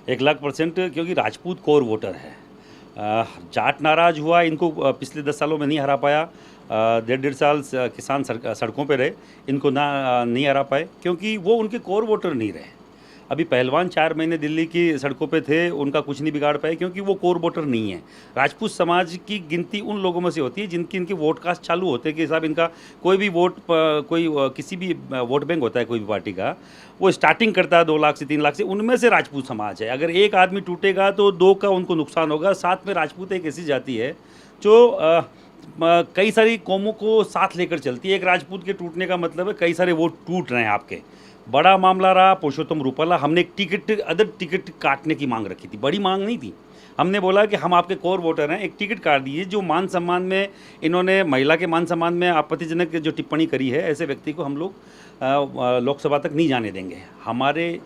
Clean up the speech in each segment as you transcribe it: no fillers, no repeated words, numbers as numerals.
1,00,000% क्योंकि Rajput core voter है। जाट नाराज हुआ, इनको पिछले 10 सालों में नहीं हरा पाया। 1.5 साल किसान सड़कों पे रहे, इनको नहीं हरा पाए क्योंकि वो उनके कोर वोटर नहीं रहे। अभी पहलवान 4 महीने दिल्ली की सड़कों पे थे, उनका कुछ नहीं बिगाड़ पाए क्योंकि वो कोर वोटर नहीं है। राजपूत समाज की गिनती उन लोगों में से होती है जिनकी इनके वोट कास्ट चालू होते हैं कि साहब इनका कोई भी किसी भी वोट बैंक होता है कोई भी पार्टी का, वो स्टार्टिंग करता है 2 लाख से 3 लाख से, उनमें से राजपूत समाज है। अगर एक आदमी टूटेगा तो 2 का उनको नुकसान होगा। साथ में राजपूत एक ऐसी जाति है जो कई सारी कौमों को साथ लेकर चलती है। एक राजपूत के टूटने का मतलब है कई सारे वोट टूट रहे हैं आपके। बड़ा मामला रहा पुरुषोत्तम रूपाला। हमने एक अदर टिकट काटने की मांग रखी थी, बड़ी मांग नहीं थी। हमने बोला कि हम आपके कोर वोटर हैं, एक टिकट काट दीजिए। जो मान सम्मान में इन्होंने महिला के मान सम्मान में आपत्तिजनक जो टिप्पणी करी है, ऐसे व्यक्ति को हम लोग लोकसभा तक नहीं जाने देंगे। हमारे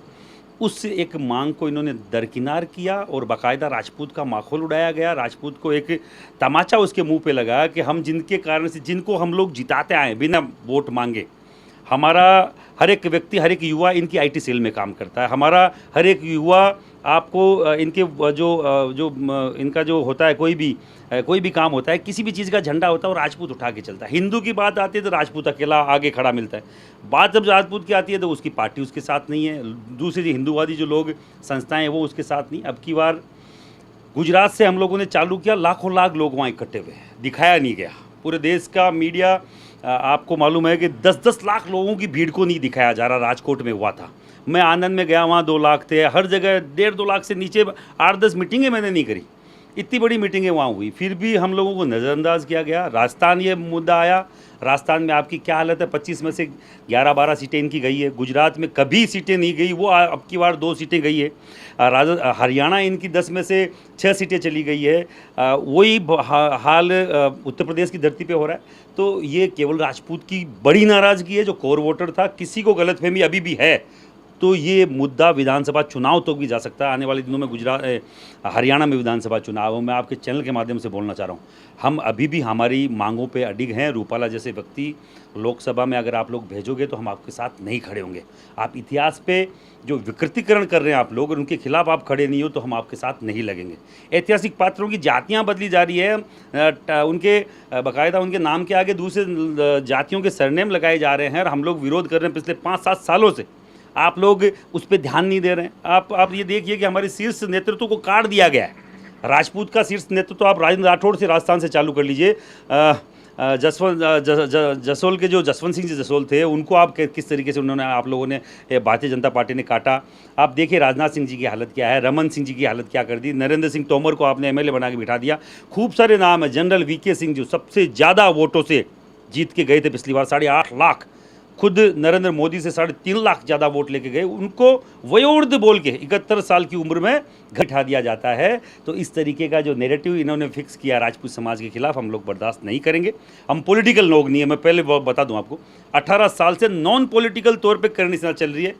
उस एक मांग को इन्होंने दरकिनार किया और बाकायदा राजपूत का माखौल उड़ाया गया। राजपूत को एक तमाचा उसके मुंह पे लगा कि हम जिनके कारण से, जिनको हम लोग जिताते आए बिना वोट मांगे, हमारा हर एक व्यक्ति, हर एक युवा इनकी आईटी सेल में काम करता है। हमारा हर एक युवा आपको इनके इनका जो होता है, कोई भी काम होता है, किसी भी चीज़ का झंडा होता है, वो राजपूत उठा के चलता है। हिंदू की बात आती है तो राजपूत अकेला आगे खड़ा मिलता है। बात जब राजपूत की आती है तो उसकी पार्टी उसके साथ नहीं है। दूसरी हिंदूवादी जो लोग संस्थाएं हैं वो उसके साथ नहीं। अब की बार गुजरात से हम लोगों ने चालू किया, लाखों लाख लोग वहाँ इकट्ठे हुए, दिखाया नहीं गया। पूरे देश का मीडिया, आपको मालूम है कि 10-10 लाख लोगों की भीड़ को नहीं दिखाया जा रहा। राजकोट में हुआ था, मैं आनंद में गया, वहाँ 2 लाख थे। हर जगह 1.5-2 लाख से नीचे 8-10 मीटिंगें मैंने नहीं करी, इतनी बड़ी मीटिंगें वहाँ हुई, फिर भी हम लोगों को नज़रअंदाज किया गया। राजस्थान ये मुद्दा आया, राजस्थान में आपकी क्या हालत है? 25 में से 11-12 सीटें इनकी गई है। गुजरात में कभी सीटें नहीं गई, वो अब की बार 2 सीटें गई है। हरियाणा इनकी 10 में से 6 सीटें चली गई है। वही हाल उत्तर प्रदेश की धरती पे हो रहा है। तो ये केवल राजपूत की बड़ी नाराज़गी है, जो कोर वोटर था। किसी को गलतफहमी अभी भी है तो ये मुद्दा विधानसभा चुनाव तो भी जा सकता है। आने वाले दिनों में हरियाणा में विधानसभा चुनाव, मैं आपके चैनल के माध्यम से बोलना चाह रहा हूँ, हम अभी भी हमारी मांगों पे अडिग हैं। रूपाला जैसे व्यक्ति लोकसभा में अगर आप लोग भेजोगे तो हम आपके साथ नहीं खड़े होंगे। आप इतिहास पे जो विकृतीकरण कर रहे हैं आप लोग, और उनके खिलाफ आप खड़े नहीं हो तो हम आपके साथ नहीं लगेंगे। ऐतिहासिक पात्रों की जातियाँ बदली जा रही है, उनके बाकायदा उनके नाम के आगे दूसरे जातियों के सरनेम लगाए जा रहे हैं, और हम लोग विरोध कर रहे हैं पिछले 5-7 सालों से। आप लोग उस पर ध्यान नहीं दे रहे हैं। आप ये देखिए कि हमारे शीर्ष नेतृत्व को काट दिया गया है। राजपूत का शीर्ष नेतृत्व आप राजेंद्र राठौड़ से राजस्थान से चालू कर लीजिए। जसोल के जो जसवंत सिंह जी जसोल थे, उनको आप किस तरीके से उन्होंने, आप लोगों ने, भारतीय जनता पार्टी ने काटा। आप देखिए राजनाथ सिंह जी की हालत क्या है, रमन सिंह जी की हालत क्या कर दी। नरेंद्र सिंह तोमर को आपने एमएलए बना के बिठा दिया। खूब सारे नाम है। जनरल वीके सिंह जो सबसे ज़्यादा वोटों से जीत के गए थे पिछली बार, 8.5 लाख, खुद नरेंद्र मोदी से 3.5 लाख ज़्यादा वोट लेके गए, उनको वयोवृद्ध बोल के 71 साल की उम्र में घटा दिया जाता है। तो इस तरीके का जो नैरेटिव इन्होंने फिक्स किया राजपूत समाज के खिलाफ, हम लोग बर्दाश्त नहीं करेंगे। हम पॉलिटिकल लोग नहीं है, मैं पहले बता दूं आपको, 18 साल से नॉन पॉलिटिकल तौर पे करनी चल रही है।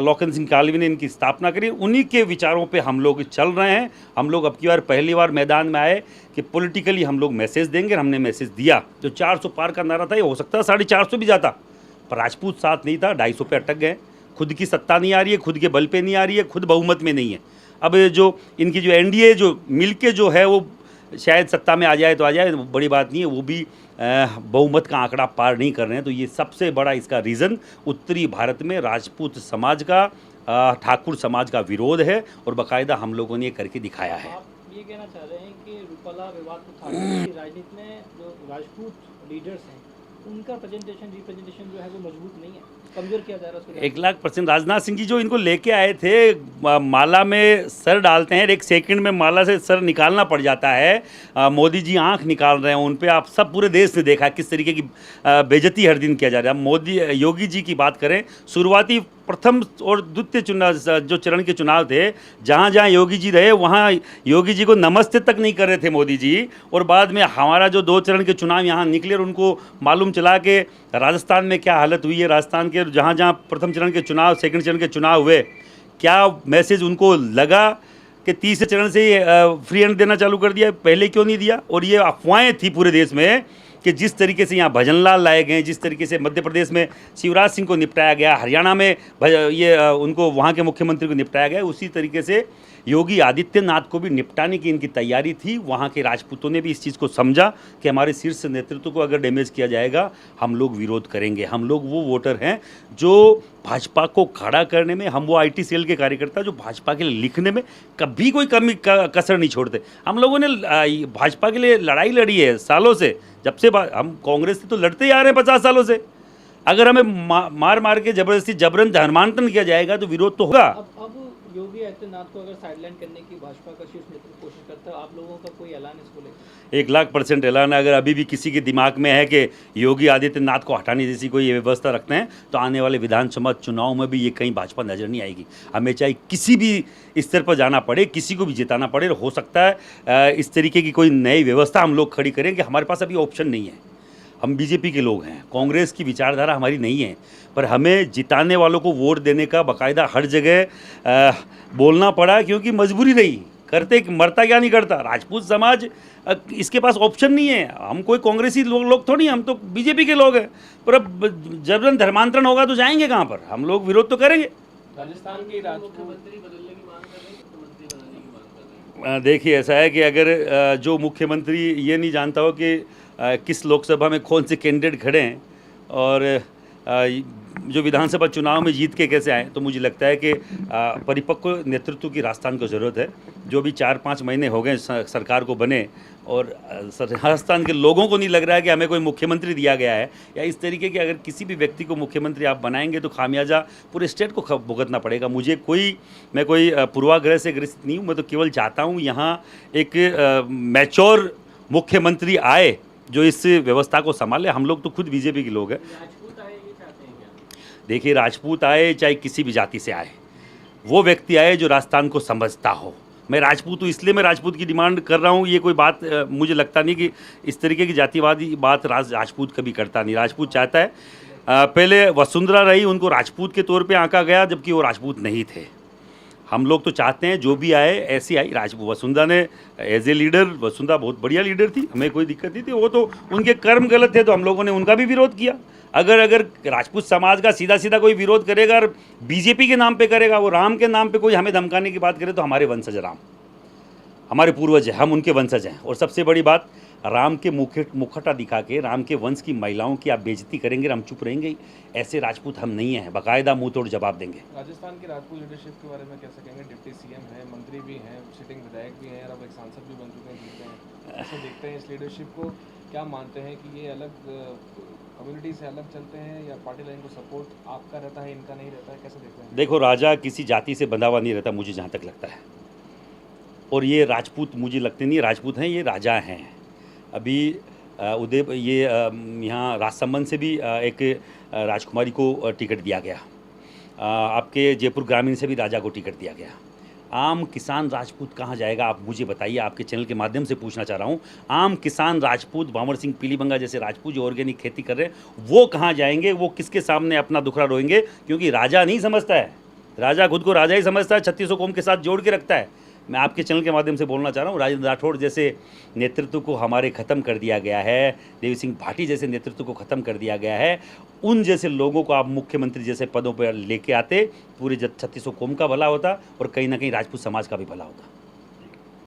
लॉकन सिंह कालवी ने इनकी स्थापना करी, उन्हीं के विचारों पे हम लोग चल रहे हैं। हम लोग अब की बार पहली बार मैदान में आए कि पॉलिटिकली हम लोग मैसेज देंगे। हमने मैसेज दिया। जो 400 पार का नारा था, ये हो सकता है 450 भी जाता, पर राजपूत साथ नहीं था। 250 पे अटक गए। खुद की सत्ता नहीं आ रही है, खुद के बल पे नहीं आ रही है, खुद बहुमत में नहीं है। अब जो इनकी जो एनडीए जो मिलके जो है, वो शायद सत्ता में आ जाए तो आ जाए, बड़ी बात नहीं है। वो भी बहुमत का आंकड़ा पार नहीं कर रहे हैं। तो ये सबसे बड़ा इसका रीज़न उत्तरी भारत में राजपूत समाज का, ठाकुर समाज का विरोध है, और बाकायदा हम लोगों ने ये करके दिखाया है। आप ये कहना चाह रहे हैं कि रूपाला विवाद को ठाकुर की राजनीति में जो राजपूत लीडर्स हैं, उनका रिप्रेजेंटेशन जो है वो मजबूत नहीं है, कमजोर किया जा रहा है उसको? 1,00,000% राजनाथ सिंह जी जो इनको लेके आए थे, माला में सर डालते हैं, 1 सेकंड में माला से सर निकालना पड़ जाता है। मोदी जी आंख निकाल रहे हैं उन पे। आप सब पूरे देश ने देखा किस तरीके की बेइज्जती हर दिन किया जा रहा है। योगी जी की बात करें, शुरुआती प्रथम और द्वितीय चुनाव, जो चरण के चुनाव थे, जहाँ जहाँ योगी जी रहे, वहाँ योगी जी को नमस्ते तक नहीं कर रहे थे मोदी जी। और बाद में हमारा जो 2 चरण के चुनाव यहाँ निकले, और उनको मालूम चला कि राजस्थान में क्या हालत हुई है। राजस्थान के जहाँ जहाँ प्रथम चरण के चुनाव, सेकंड चरण के चुनाव हुए, क्या मैसेज उनको लगा कि तीसरे चरण से फ्री हैंड देना चालू कर दिया, पहले क्यों नहीं दिया? और ये अफवाहें थी पूरे देश में कि जिस तरीके से यहाँ भजनलाल लाए गए, जिस तरीके से मध्य प्रदेश में शिवराज सिंह को निपटाया गया, हरियाणा में उनको वहाँ के मुख्यमंत्री को निपटाया गया, उसी तरीके से योगी आदित्यनाथ को भी निपटाने की इनकी तैयारी थी। वहाँ के राजपूतों ने भी इस चीज़ को समझा कि हमारे शीर्ष नेतृत्व को अगर डैमेज किया जाएगा हम लोग विरोध करेंगे। हम लोग वो वोटर हैं जो भाजपा को खड़ा करने में, हम वो आईटी सेल के कार्यकर्ता जो भाजपा के लिए लिखने में कभी कोई कमी कसर नहीं छोड़ते। हम लोगों ने भाजपा के लिए लड़ाई लड़ी है सालों से, जब से हम कांग्रेस से तो लड़ते ही आ रहे हैं 50 सालों से। अगर हमें मार मार के जबरदस्ती जबरन धर्मांतरण किया जाएगा तो विरोध तो होगा। अब योगी आदित्यनाथ को अगर साइडलाइन करने की भाजपा का शीर्ष नेतृत्व कोशिश करता है, आप लोगों का कोई ऐलान इसको लेकर? 1,00,000% ऐलान है। अगर अभी भी किसी के दिमाग में है कि योगी आदित्यनाथ को हटाने जैसी कोई ये व्यवस्था रखते हैं तो आने वाले विधानसभा चुनाव में भी ये कहीं भाजपा नजर नहीं आएगी। हमें चाहे किसी भी स्तर पर जाना पड़े, किसी को भी जिताना पड़े, हो सकता है इस तरीके की कोई नई व्यवस्था हम लोग खड़ी करें कि हमारे पास अभी ऑप्शन नहीं है। हम बीजेपी के लोग हैं, कांग्रेस की विचारधारा हमारी नहीं है, पर हमें जिताने वालों को वोट देने का बाकायदा हर जगह बोलना पड़ा, क्योंकि मजबूरी रही। करते मरता क्या नहीं करता। राजपूत समाज इसके पास ऑप्शन नहीं है। हम कोई कांग्रेसी लोग थोड़ी, हम तो बीजेपी के लोग हैं। पर अब जबरन धर्मांतरण होगा तो जाएंगे कहाँ पर? हम लोग विरोध तो करेंगे। राजस्थान की मुख्यमंत्री बदलने की मांग कर रहे हैं, मुख्यमंत्री बनाने की मांग कर रहे हैं। देखिए, ऐसा है कि अगर जो मुख्यमंत्री ये नहीं जानता हो कि किस लोकसभा में कौन से कैंडिडेट खड़े हैं और जो विधानसभा चुनाव में जीत के कैसे आए, तो मुझे लगता है कि परिपक्व नेतृत्व की राजस्थान को ज़रूरत है। जो भी 4-5 महीने हो गए सरकार को बने और राजस्थान के लोगों को नहीं लग रहा है कि हमें कोई मुख्यमंत्री दिया गया है, या इस तरीके के अगर किसी भी व्यक्ति को मुख्यमंत्री आप बनाएंगे तो खामियाजा पूरे स्टेट को भुगतना पड़ेगा। मैं कोई पूर्वाग्रह से ग्रसित नहीं हूँ। मैं तो केवल चाहता हूँ यहाँ एक मैच्योर मुख्यमंत्री आए जो इस व्यवस्था को संभाले। हम लोग तो खुद बीजेपी के लोग हैं। राजपूत आए ये चाहते हैं क्या? देखिए, राजपूत आए चाहे किसी भी जाति से आए, वो व्यक्ति आए जो राजस्थान को समझता हो। मैं राजपूत हूँ इसलिए मैं राजपूत की डिमांड कर रहा हूँ। ये कोई बात मुझे लगता नहीं कि इस तरीके की जातिवादी बात राजपूत कभी करता नहीं। राजपूत चाहता है, पहले वसुंधरा रही, उनको राजपूत के तौर पे आंका गया जबकि वो राजपूत नहीं थे। हम लोग तो चाहते हैं जो भी आए ऐसी आई। वसुंधरा ने एज ए लीडर, वसुंधरा बहुत बढ़िया लीडर थी, हमें कोई दिक्कत नहीं थी। वो तो उनके कर्म गलत थे तो हम लोगों ने उनका भी विरोध किया। अगर राजपूत समाज का सीधा कोई विरोध करेगा और बीजेपी के नाम पे करेगा, वो राम के नाम पे कोई हमें धमकाने की बात करे, तो हमारे वंशज राम, हमारे पूर्वज हैं, हम उनके वंशज हैं। और सबसे बड़ी बात, राम के मुखटा दिखा के राम के वंश की महिलाओं की आप बेइज्जती करेंगे, हम चुप रहेंगे? ऐसे राजपूत हम नहीं हैं, बाकायदा मुंह तोड़ जवाब देंगे। राजस्थान की राजपूत लीडरशिप के बारे में कैसे कहेंगे? डिप्टी सीएम है, मंत्री भी हैं, सिटिंग विधायक भी हैं और अब एक सांसद भी बन चुके हैं, जीते हैं। ऐसे देखते हैं इस लीडरशिप को, क्या मानते हैं कि ये अलग कम्युनिटी से अलग चलते हैं या पार्टी लाइन को सपोर्ट आपका रहता है, इनका नहीं रहता है? कैसे देखते हैं? देखो, राजा किसी जाति से बंधा हुआ नहीं रहता, मुझे जहाँ तक लगता है। और ये राजपूत मुझे लगते नहीं राजपूत हैं, ये राजा हैं। अभी यहाँ राजसमंद से भी एक राजकुमारी को टिकट दिया गया। आपके जयपुर ग्रामीण से भी राजा को टिकट दिया गया। आम किसान राजपूत कहाँ जाएगा? आप मुझे बताइए, आपके चैनल के माध्यम से पूछना चाह रहा हूँ। आम किसान राजपूत, बांवर सिंह पीलीबंगा जैसे राजपूत जो ऑर्गेनिक खेती कर रहे हैं, वो कहाँ जाएंगे? वो किसके सामने अपना दुखड़ा रोएंगे? क्योंकि राजा नहीं समझता है, राजा खुद को राजा ही समझता है, 3600 कौम के साथ जोड़ के रखता है। मैं आपके चैनल के माध्यम से बोलना चाह रहा हूँ, राजेंद्र राठौड़ जैसे नेतृत्व को हमारे ख़त्म कर दिया गया है, देवी सिंह भाटी जैसे नेतृत्व को ख़त्म कर दिया गया है। उन जैसे लोगों को आप मुख्यमंत्री जैसे पदों पर लेके आते, पूरे 3600 कौम का भला होता और कहीं ना कहीं राजपूत समाज का भी भला होता।